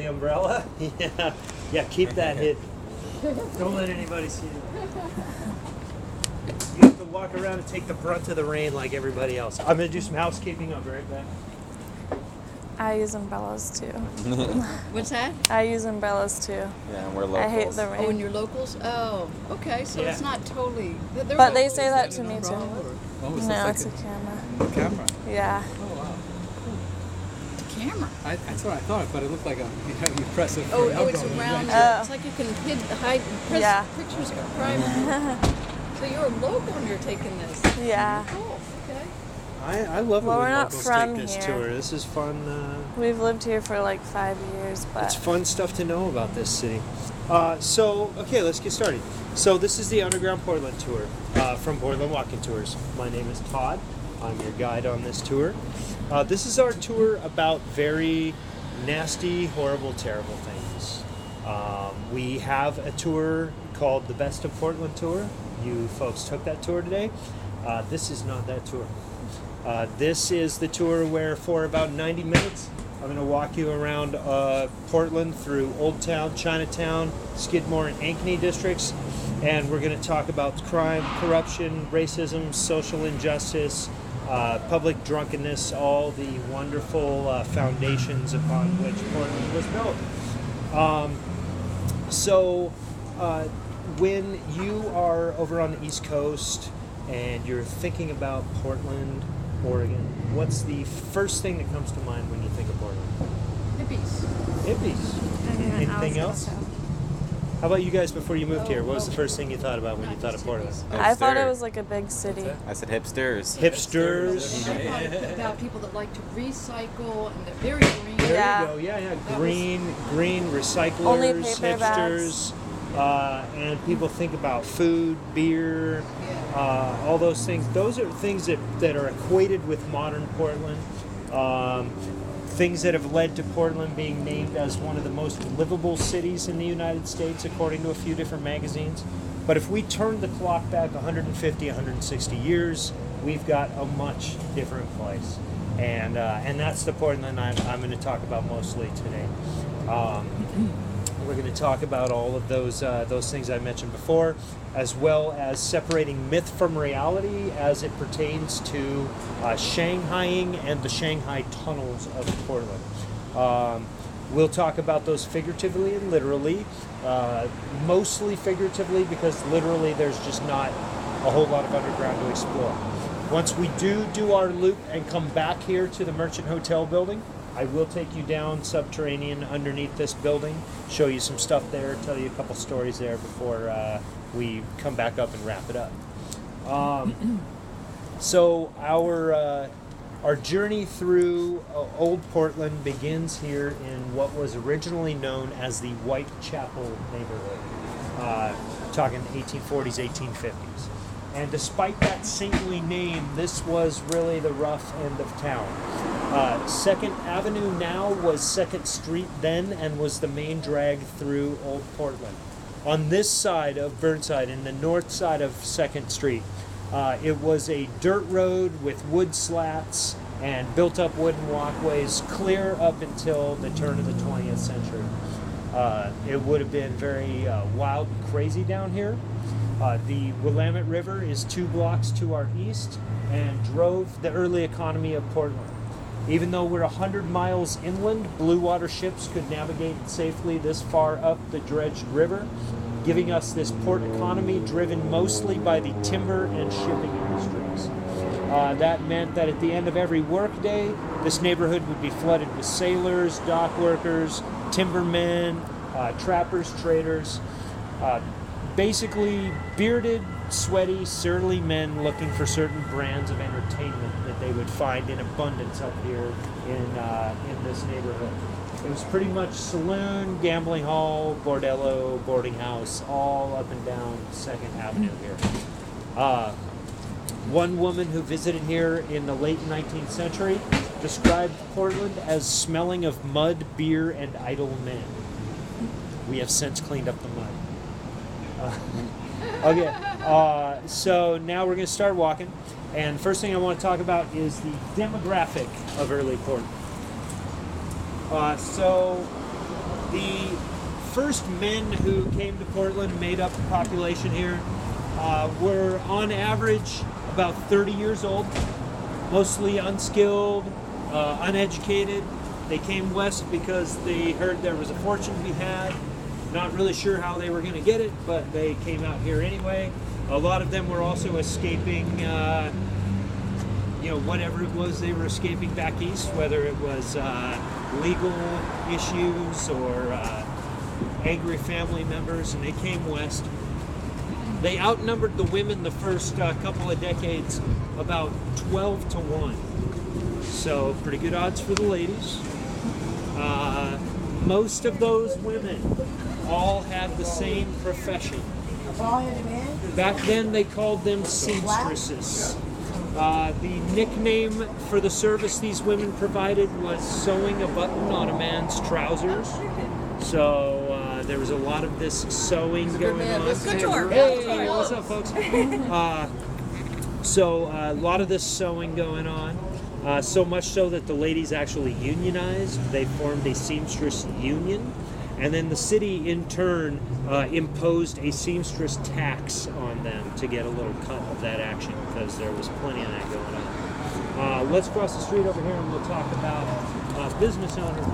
umbrella. Yeah, keep that hidden. Don't let anybody see it. You have to walk around and take the brunt of the rain like everybody else. I'm going to do some housekeeping. I'll be right back. I use umbrellas too. What's that? I use umbrellas too. Yeah, and we're locals. I hate the rain. Oh, and you're locals? Oh, okay. So Yeah. it's not totally. But they say that to me too. Oh, so No, it's it's a like camera. a camera. Yeah. Oh, wow. Camera. That's what I thought, but it looked like you press it. Oh, it's around. Oh. It's like you can hide, press Yeah. pictures private. So you're a local and you're taking this. Yeah. Cool. Okay. I love it Well, when we're not locals from take this here. tour. This is fun. We've lived here for like 5 years, but It's fun stuff to know about this city. Okay, let's get started. So this is the Underground Portland tour from Portland Walking Tours. My name is Todd. I'm your guide on this tour. This is our tour about very nasty, horrible, terrible things. We have a tour called the Best of Portland Tour. You folks took that tour today. This is not that tour. This is the tour where for about 90 minutes I'm going to walk you around Portland through Old Town, Chinatown, Skidmore, and Ankeny districts, and we're going to talk about crime, corruption, racism, social injustice, public drunkenness, all the wonderful foundations upon which Portland was built. When you are over on the East Coast and you're thinking about Portland, Oregon, what's the first thing that comes to mind when you think of Portland? Hippies. Anything else? How about you guys before you moved here? What was the first thing you thought about when you thought of Portland? I thought it was like a big city. I said hipsters. Hipsters. I thought about people that like to recycle and they're very green. There Yeah. you go. Yeah. Green recyclers, Only paper hipsters, and people think about food, beer, all those things. Those are things that are equated with modern Portland. Things that have led to Portland being named as one of the most livable cities in the United States, according to a few different magazines. But if we turn the clock back 150, 160 years, we've got a much different place. And that's the Portland I'm going to talk about mostly today. We're going to talk about all of those things I mentioned before, as well as separating myth from reality as it pertains to Shanghaiing and the Shanghai tunnels of Portland. We'll talk about those figuratively and literally, mostly figuratively because literally there's just not a whole lot of underground to explore. Once we do our loop and come back here to the Merchant Hotel building, I will take you down subterranean underneath this building, show you some stuff there, tell you a couple stories there before we come back up and wrap it up. So our journey through Old Portland begins here in what was originally known as the Whitechapel neighborhood, talking 1840s, 1850s. And despite that saintly name, this was really the rough end of town. 2nd Avenue now was 2nd Street then and was the main drag through Old Portland. On this side of Burnside, in the north side of 2nd Street, it was a dirt road with wood slats and built-up wooden walkways clear up until the turn of the 20th century. It would have been very wild and crazy down here. The Willamette River is 2 blocks to our east and drove the early economy of Portland. Even though we're 100 miles inland, blue water ships could navigate safely this far up the dredged river, giving us this port economy driven mostly by the timber and shipping industries. That meant that at the end of every workday, this neighborhood would be flooded with sailors, dock workers, timbermen, trappers, traders, basically bearded, sweaty, surly men looking for certain brands of entertainment that they would find in abundance up here in this neighborhood. It was pretty much saloon, gambling hall, bordello, boarding house, all up and down 2nd Avenue here. One woman who visited here in the late 19th century described Portland as smelling of mud, beer, and idle men. We have since cleaned up the mud. Okay, so now we're going to start walking. And first thing I want to talk about is the demographic of early Portland. So The first men who came to Portland, made up the population here, were on average about 30 years old, mostly unskilled, uneducated. They came west because they heard there was a fortune to be had. Not really sure how they were going to get it, but they came out here anyway. A lot of them were also escaping, whatever it was they were escaping back east, whether it was legal issues or angry family members, and they came west. They outnumbered the women the first couple of decades about 12 to 1. So pretty good odds for the ladies. Most of those women all had the same profession. Back then they called them seamstresses. The nickname for the service these women provided was sewing a button on a man's trousers. So there was a lot of this sewing going on. Hey, what's up, folks? So a lot of this sewing going on. So much so that the ladies actually unionized. They formed a seamstress union. And then the city, in turn, imposed a seamstress tax on them to get a little cut of that action, because there was plenty of that going on. Let's cross the street over here and we'll talk about business owners.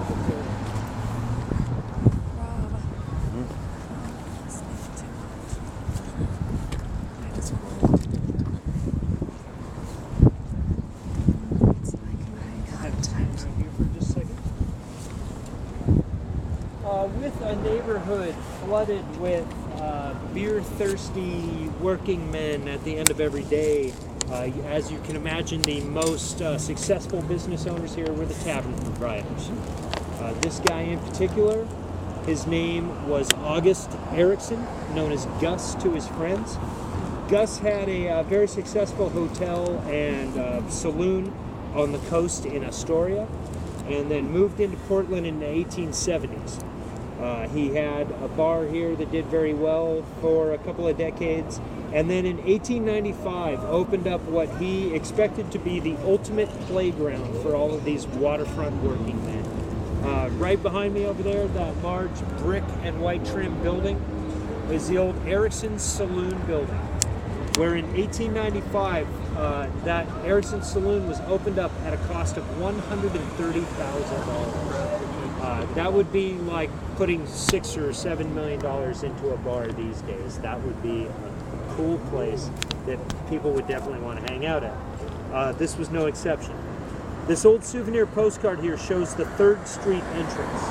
With a neighborhood flooded with beer-thirsty working men at the end of every day, as you can imagine, the most successful business owners here were the tavern proprietors. This guy in particular, his name was August Erickson, known as Gus to his friends. Gus had a very successful hotel and saloon on the coast in Astoria, and then moved into Portland in the 1870s. He had a bar here that did very well for a couple of decades, and then in 1895 opened up what he expected to be the ultimate playground for all of these waterfront working men. Right behind me over there, that large brick and white trim building is the old Erickson Saloon building, where in 1895 that Erickson Saloon was opened up at a cost of $130,000. That would be like putting $6 or $7 million into a bar these days. That would be a cool place that people would definitely want to hang out at. This was no exception. This old souvenir postcard here shows the 3rd Street entrance.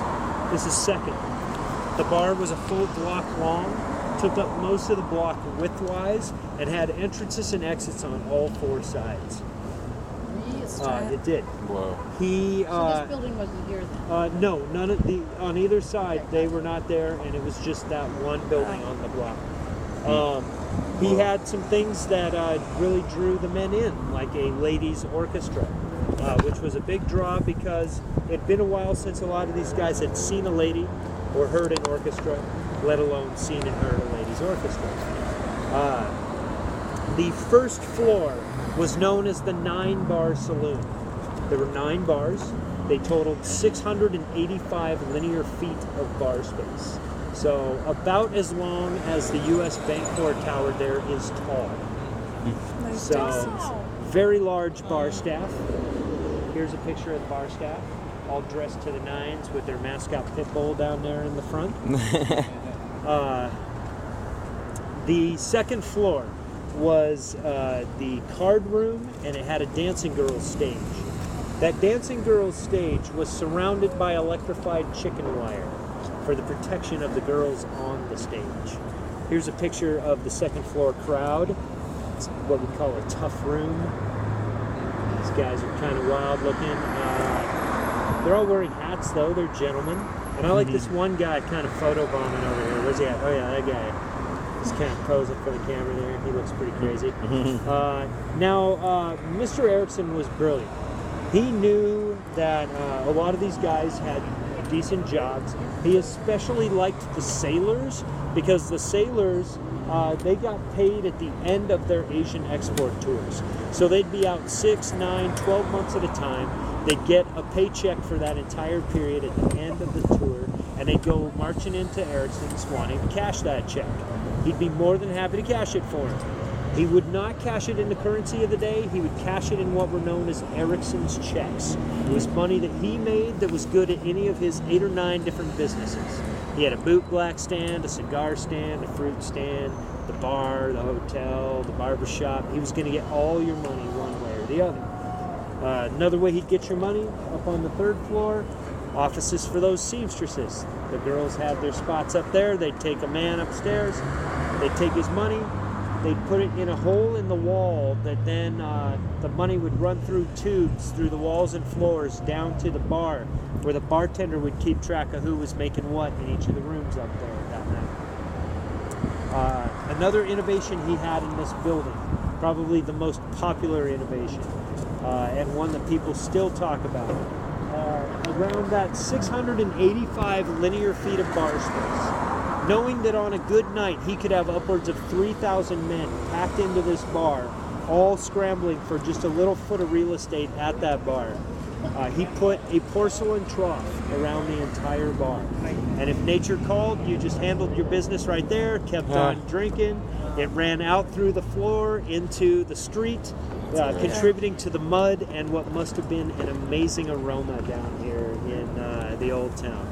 This is 2nd. The bar was a full block long, took up most of the block widthwise, and had entrances and exits on all 4 sides. It did. Whoa. So this building wasn't here then? No, none of the on either side. They were not there, and it was just that one building on the block. He had some things that really drew the men in, like a ladies' orchestra, which was a big draw because it'd been a while since a lot of these guys had seen a lady or heard an orchestra, let alone seen and heard a ladies' orchestra. The first floor was known as the 9-bar saloon. There were 9 bars. They totaled 685 linear feet of bar space. So about as long as the U.S. Bancorp Tower there is tall. So very large bar staff. Here's a picture of the bar staff, all dressed to the nines with their mascot pit bull down there in the front. The second floor was the card room, and it had a dancing girls stage. That dancing girls stage was surrounded by electrified chicken wire for the protection of the girls on the stage. Here's a picture of the second floor crowd. It's what we call a tough room. These guys are kind of wild looking. They're all wearing hats though, they're gentlemen. And I like this one guy kind of photo bombing over here. Where's he at? Oh yeah, that guy. He's kind of posing for the camera there. He looks pretty crazy. Now, Mr. Erickson was brilliant. He knew that a lot of these guys had decent jobs. He especially liked the sailors because the sailors, they got paid at the end of their Asian export tours. So they'd be out 6, 9, 12 months at a time. They'd get a paycheck for that entire period at the end of the tour, and they'd go marching into Erickson's wanting to cash that check. He'd be more than happy to cash it for him. He would not cash it in the currency of the day. He would cash it in what were known as Erickson's checks. It was money that he made that was good at any of his 8 or 9 different businesses. He had a boot black stand, a cigar stand, a fruit stand, the bar, the hotel, the barber shop. He was going to get all your money one way or the other. Another way he'd get your money, up on the 3rd floor, offices for those seamstresses. The girls had their spots up there. They'd take a man upstairs. They'd take his money. They'd put it in a hole in the wall that then the money would run through tubes through the walls and floors down to the bar, where the bartender would keep track of who was making what in each of the rooms up there that night. Another innovation he had in this building, probably the most popular innovation, and one that people still talk about, around that 685 linear feet of bar space. Knowing that on a good night he could have upwards of 3,000 men packed into this bar, all scrambling for just a little foot of real estate at that bar, he put a porcelain trough around the entire bar. And if nature called, you just handled your business right there, kept on drinking. It ran out through the floor into the street, contributing to the mud and what must have been an amazing aroma down here in the old town.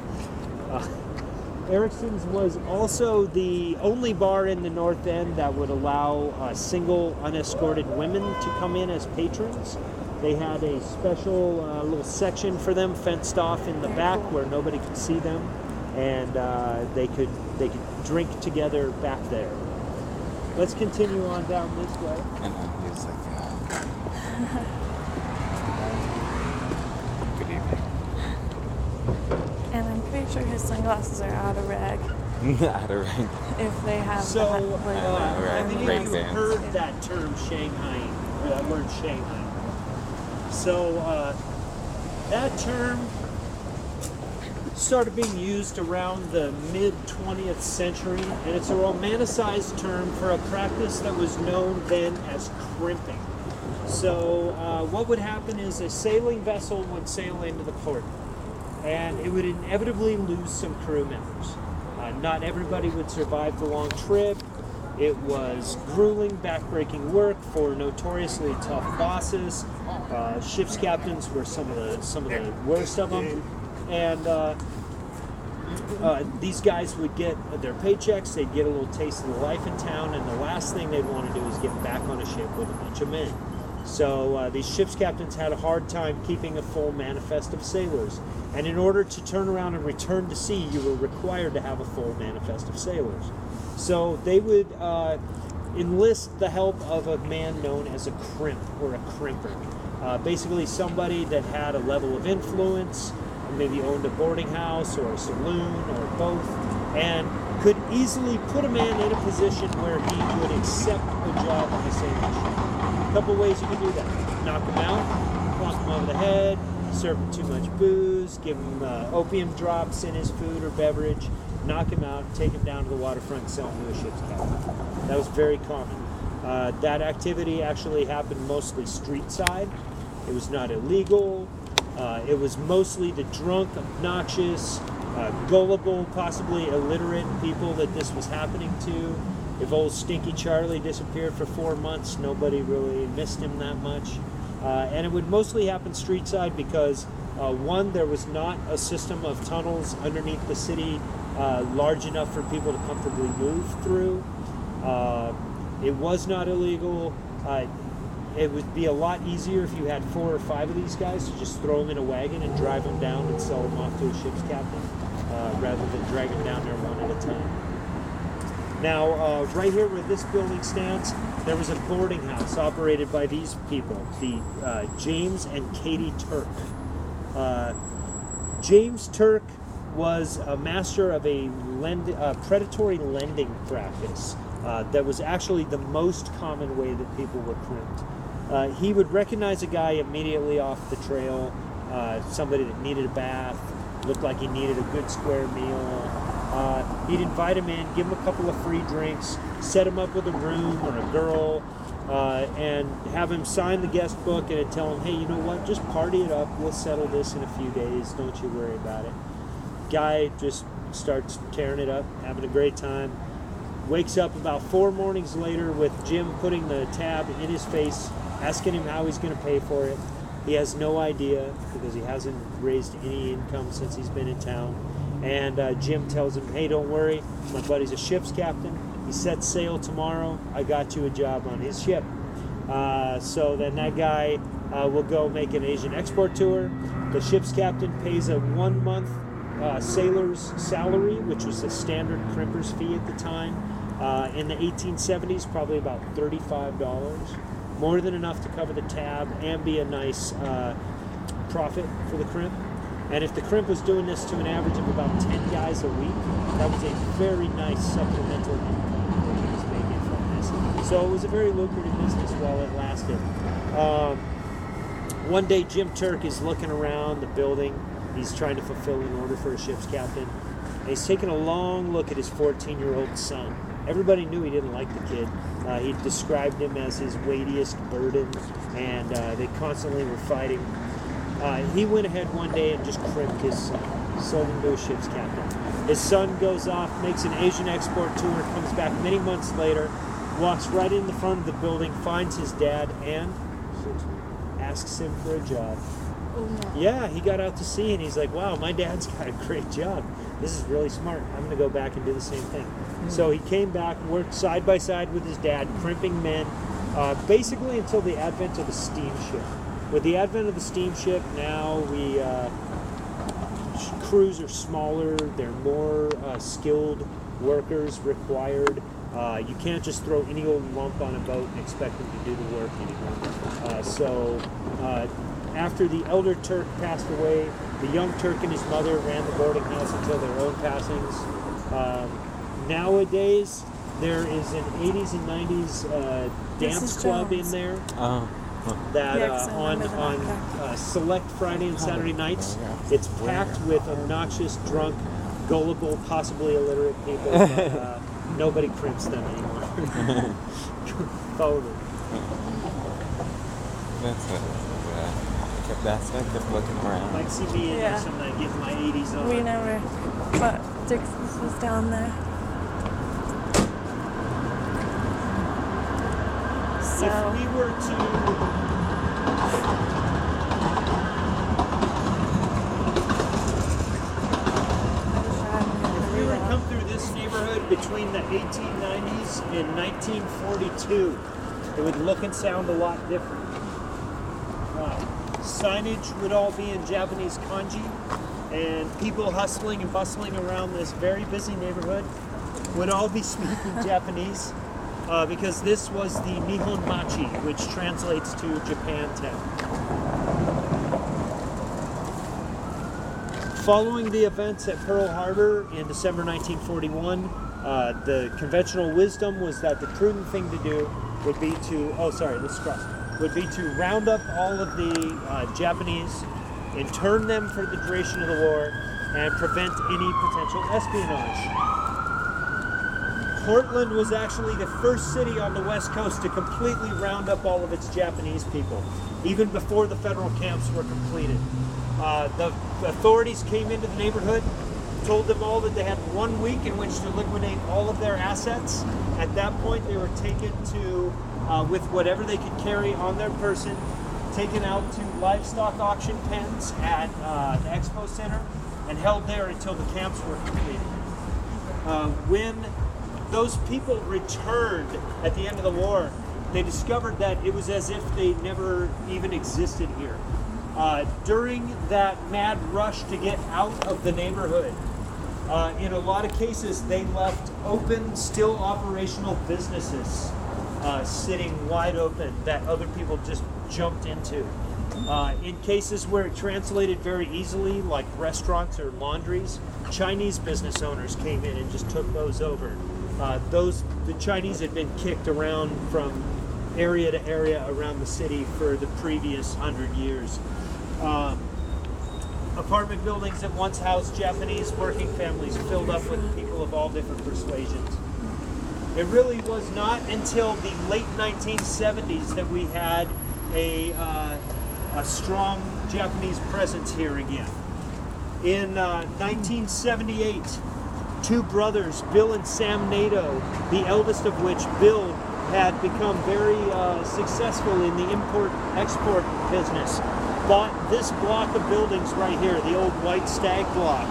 Erickson's was also the only bar in the North End that would allow single, unescorted women to come in as patrons. They had a special little section for them fenced off in the back where nobody could see them, and they could drink together back there. Let's continue on down this way. And he was like, good evening. And I'm pretty sure his sunglasses are out of rag. Out of rank. If they have So, that word. have any Ray of you Bans. heard that term Shanghai, or that word Shanghai? So, that term started being used around the mid-20th century, and it's a romanticized term for a practice that was known then as crimping. So, what would happen is a sailing vessel would sail into the port, and it would inevitably lose some crew members. Not everybody would survive the long trip. It was grueling, backbreaking work for notoriously tough bosses. Ship's captains were some of the worst of them, and these guys would get their paychecks. They'd get a little taste of the life in town, and the last thing they'd want to do is get back on a ship with a bunch of men. So these ship's captains had a hard time keeping a full manifest of sailors. And in order to turn around and return to sea, you were required to have a full manifest of sailors. So they would enlist the help of a man known as a crimp or a crimper. Basically somebody that had a level of influence, maybe owned a boarding house or a saloon or both, and could easily put a man in a position where he would accept a job on the sailing ship. A couple ways you can do that. Knock him out, plonk him over the head, serve him too much booze, give him opium drops in his food or beverage, knock him out, take him down to the waterfront, sell him to a ship's captain. That was very common. That activity actually happened mostly street side. It was not illegal. It was mostly the drunk, obnoxious, gullible, possibly illiterate people that this was happening to. If old Stinky Charlie disappeared for 4 months, nobody really missed him that much. And it would mostly happen street side because, one, there was not a system of tunnels underneath the city large enough for people to comfortably move through. It was not illegal. It would be a lot easier if you had 4 or 5 of these guys to just throw them in a wagon and drive them down and sell them off to a ship's captain, rather than drag them down there one at a time. Now, right here where this building stands, there was a boarding house operated by these people, the James and Katie Turk. James Turk was a master of a predatory lending practice that was actually the most common way that people were crimped. He would recognize a guy immediately off the trail, somebody that needed a bath, looked like he needed a good square meal. He'd invite him in, give him a couple of free drinks, set him up with a room or a girl, and have him sign the guest book and it'd tell him, hey, you know what, just party it up, we'll settle this in a few days, don't you worry about it. Guy just starts tearing it up, having a great time. Wakes up about 4 mornings later with Jim putting the tab in his face, asking him how he's going to pay for it. He has no idea because he hasn't raised any income since he's been in town. And Jim tells him, hey, don't worry, my buddy's a ship's captain. He sets sail tomorrow. I got you a job on his ship. So then that guy will go make an Asian export tour. The ship's captain pays a 1 month sailor's salary, which was a standard crimper's fee at the time. In the 1870s, probably about $35. More than enough to cover the tab and be a nice profit for the crimp. And if the crimp was doing this to an average of about 10 guys a week, that was a very nice supplemental income that he was making from this. So it was a very lucrative business while it lasted. One day Jim Turk is looking around the building. He's trying to fulfill an order for a ship's captain. And he's taking a long look at his 14-year-old son. Everybody knew he didn't like the kid. He described him as his weightiest burden, and they constantly were fighting. He went ahead one day and just crimped his son, sold him to a ship's captain. His son goes off, makes an Asian export tour, comes back many months later, walks right in the front of the building, finds his dad, and asks him for a job. Oh, no. Yeah, he got out to sea, and he's like, wow, my dad's got a great job. This is really smart. I'm going to go back and do the same thing. So he came back, worked side by side with his dad, crimping men, basically until the advent of the steamship. With the advent of the steamship, now crews are smaller. They're more skilled workers required. You can't just throw any old lump on a boat and expect them to do the work anymore. After the elder Turk passed away, the young Turk and his mother ran the boarding house until their own passings. Nowadays, there is an 80s and 90s dance club in there that Yeah, 'cause I on remember that. select Friday and Saturday nights, it's packed with obnoxious, drunk, gullible, possibly illiterate people. But, nobody crimps them anymore. Follow me. That's I kept looking around. Like see me in there Yeah. sometime, getting my 80s on. We never, but Dixon's was down there. So, If we were to If we were to come through this neighborhood between the 1890s and 1942, it would look and sound a lot different. Signage would all be in Japanese kanji, and people hustling and bustling around this very busy neighborhood would all be speaking Japanese, because this was the Nihon Machi, which translates to Japantown. Following the events at Pearl Harbor in December 1941, the conventional wisdom was that the prudent thing to do would be to, would be to round up all of the Japanese, intern them for the duration of the war, and prevent any potential espionage. Portland was actually the first city on the West Coast to completely round up all of its Japanese people, even before the federal camps were completed. The authorities came into the neighborhood, told them all that they had 1 week in which to liquidate all of their assets. At that point, they were taken to, with whatever they could carry on their person, taken out to livestock auction pens at the Expo Center and held there until the camps were completed. When those people returned at the end of the war, they discovered that it was as if they never even existed here. During that mad rush to get out of the neighborhood, in a lot of cases, they left open, still operational businesses sitting wide open that other people just jumped into. In cases where it translated very easily, like restaurants or laundries, Chinese business owners came in and just took those over. The Chinese had been kicked around from area to area around the city for the previous 100 years. Apartment buildings that once housed Japanese working families filled up with people of all different persuasions. It really was not until the late 1970s that we had a strong Japanese presence here again. In 1978, two brothers, Bill and Sam Nato, the eldest of which, Bill, had become very successful in the import-export business, bought this block of buildings right here, the old White Stag block,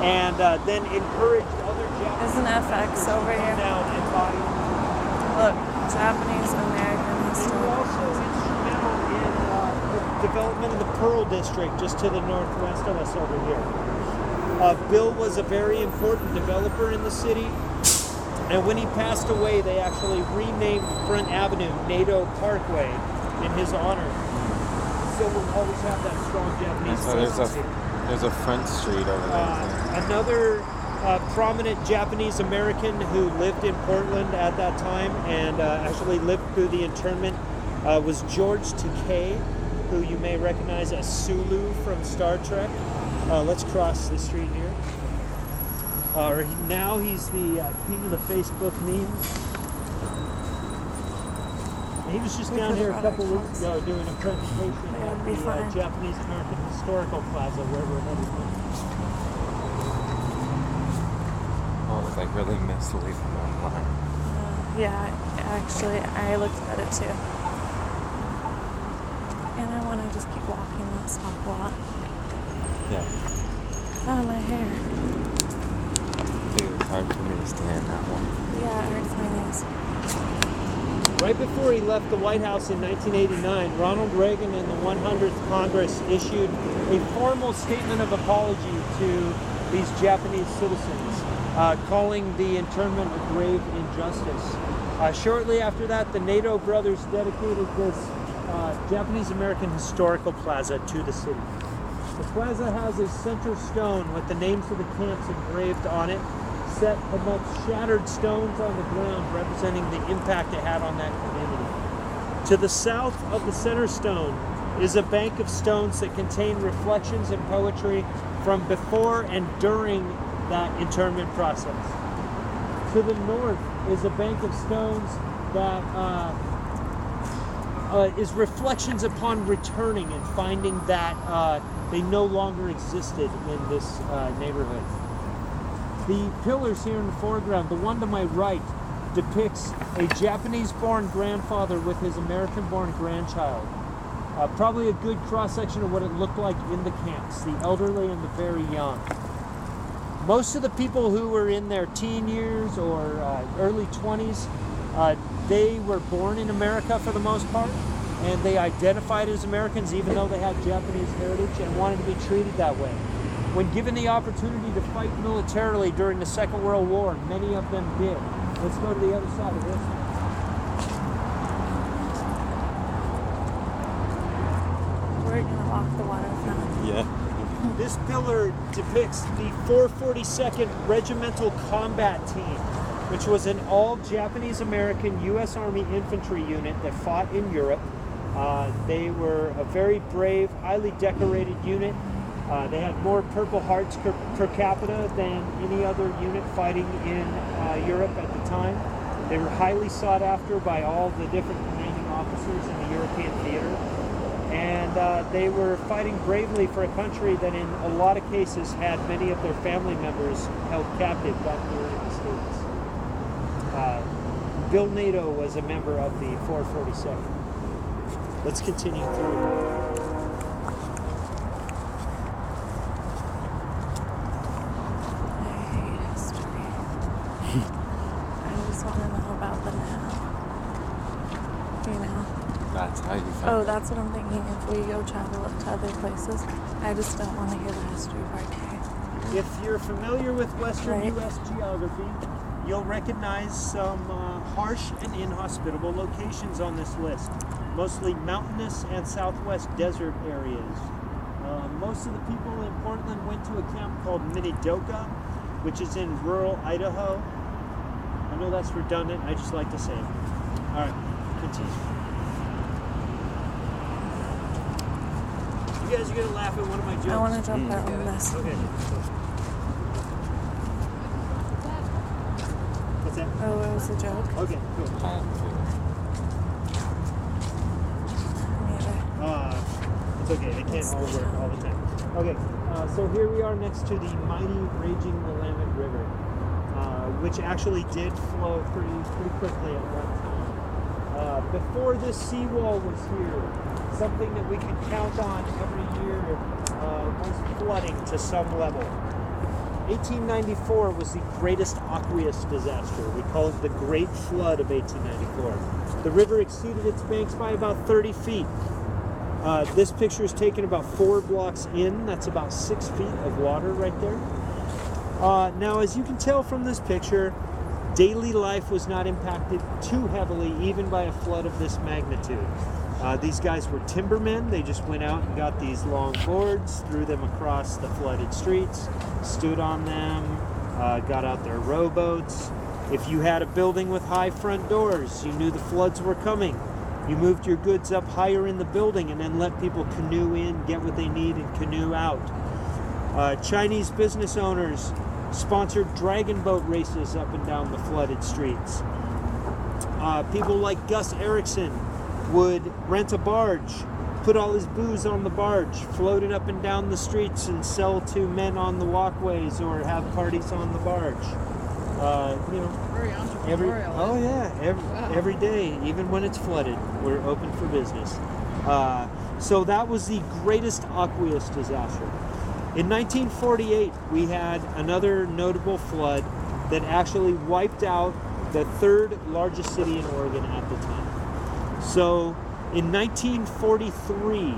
and then encouraged other Japanese There's an FX over here. down and bought it. Look, Japanese American They were history. also instrumental in the development of the Pearl District, just to the northwest of us over here. Bill was a very important developer in the city, and when he passed away, they actually renamed Front Avenue Nato Parkway in his honor. So we'll always have that strong Japanese So presence here. there's a Front Street over there. Another prominent Japanese American who lived in Portland at that time and actually lived through the internment was George Takei, who you may recognize as Sulu from Star Trek. Let's cross the street here. Now he's the king of the Facebook memes. He was just We down could here a run couple our weeks cars. ago doing a presentation Yeah, at it'd be the fine. Japanese American Historical Plaza where we're headed. Oh, it's like really misleading online. Yeah, actually, I looked at it too. And I want to just keep walking that stop lot. Yeah. Oh, my hair. Dude, it's hard for me to stand that one. Yeah, it hurts my knees. Right before he left the White House in 1989, Ronald Reagan in the 100th Congress issued a formal statement of apology to these Japanese citizens, calling the internment a grave injustice. Shortly after that, the Nato brothers dedicated this Japanese-American Historical Plaza to the city. The plaza has a center stone with the names of the camps engraved on it, set amongst shattered stones on the ground representing the impact it had on that community. To the south of the center stone is a bank of stones that contain reflections and poetry from before and during that internment process. To the north is a bank of stones that is reflections upon returning and finding that they no longer existed in this neighborhood. The pillars here in the foreground, the one to my right, depicts a Japanese-born grandfather with his American-born grandchild. Probably a good cross-section of what it looked like in the camps, the elderly and the very young. Most of the people who were in their teen years or early 20s, they were born in America for the most part, and they identified as Americans even though they had Japanese heritage and wanted to be treated that way. When given the opportunity to fight militarily during the Second World War, many of them did. Let's go to the other side of this. We're going to walk the waterfront. Yeah. This pillar depicts the 442nd Regimental Combat Team, which was an all-Japanese-American U.S. Army infantry unit that fought in Europe. They were a very brave, highly decorated unit. They had more Purple Hearts per capita than any other unit fighting in Europe at the time. They were highly sought after by all the different commanding officers in the European theater. And they were fighting bravely for a country that in a lot of cases had many of their family members held captive back here in the States. Bill Nato was a member of the 442nd. Let's continue through. I hate history. I just want to know about the now. You know? That's how you Oh, found that's what I'm thinking. If we go travel up to other places, I just don't want to hear the history part here. If you're familiar with Western Right. U.S. geography, you'll recognize some harsh and inhospitable locations on this list, mostly mountainous and southwest desert areas. Most of the people in Portland went to a camp called Minidoka, which is in rural Idaho. I know that's redundant, I just like to say it. All right, continue. You guys are going to laugh at one of my jokes. I want to jump out on this. Okay. What's that? Oh, it was a joke? Okay, cool. Neither. It's okay, they can't all work all the time. Okay, so here we are next to the mighty raging Willamette River. which actually did flow pretty quickly at one time. Before this seawall was here, something that we could count on every year was flooding to some level. 1894 was the greatest aqueous disaster. We call it the Great Flood of 1894. The river exceeded its banks by about 30 feet. This picture is taken about 4 blocks in. That's about 6 feet of water right there. Now, as you can tell from this picture, daily life was not impacted too heavily, even by a flood of this magnitude. These guys were timbermen. They just went out and got these long boards, threw them across the flooded streets, stood on them, got out their rowboats. If you had a building with high front doors, you knew the floods were coming. You moved your goods up higher in the building and then let people canoe in, get what they need, and canoe out. Chinese business owners sponsored dragon boat races up and down the flooded streets. People like Gus Erickson would rent a barge, put all his booze on the barge, float it up and down the streets, and sell to men on the walkways or have parties on the barge. Very entrepreneurial. Every day, even when it's flooded, we're open for business. So that was the greatest aqueous disaster. In 1948, we had another notable flood that actually wiped out the 3rd largest city in Oregon at the time. So in 1943,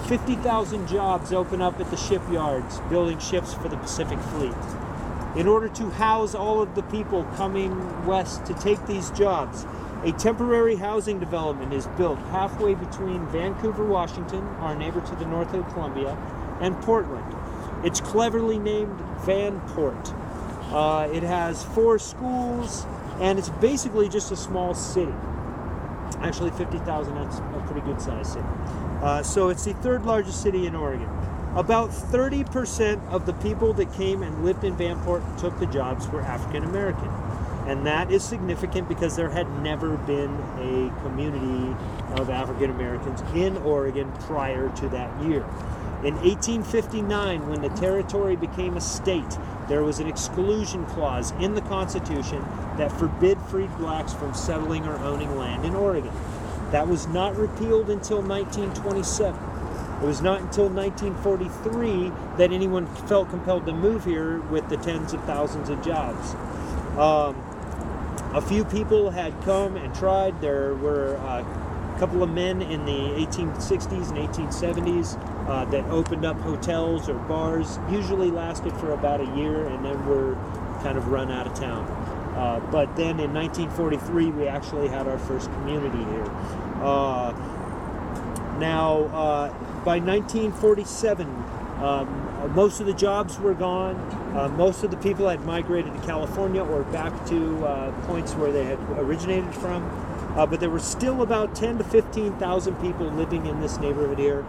50,000 jobs open up at the shipyards building ships for the Pacific Fleet. In order to house all of the people coming west to take these jobs, a temporary housing development is built halfway between Vancouver, Washington, our neighbor to the north of Columbia, and Portland. It's cleverly named Vanport. It has 4 schools, and it's basically just a small city. Actually, 50,000, that's a pretty good sized city. So it's the 3rd largest city in Oregon. About 30% of the people that came and lived in Vanport and took the jobs were African American. And that is significant because there had never been a community of African Americans in Oregon prior to that year. In 1859, when the territory became a state, there was an exclusion clause in the Constitution that forbid freed blacks from settling or owning land in Oregon. That was not repealed until 1927. It was not until 1943 that anyone felt compelled to move here with the tens of thousands of jobs. A few people had come and tried. There were a couple of men in the 1860s and 1870s that opened up hotels or bars, usually lasted for about a year and then were kind of run out of town. But then in 1943, we actually had our first community here. By 1947, most of the jobs were gone. Most of the people had migrated to California or back to points where they had originated from. But there were still about 10 to 15,000 people living in this neighborhood here.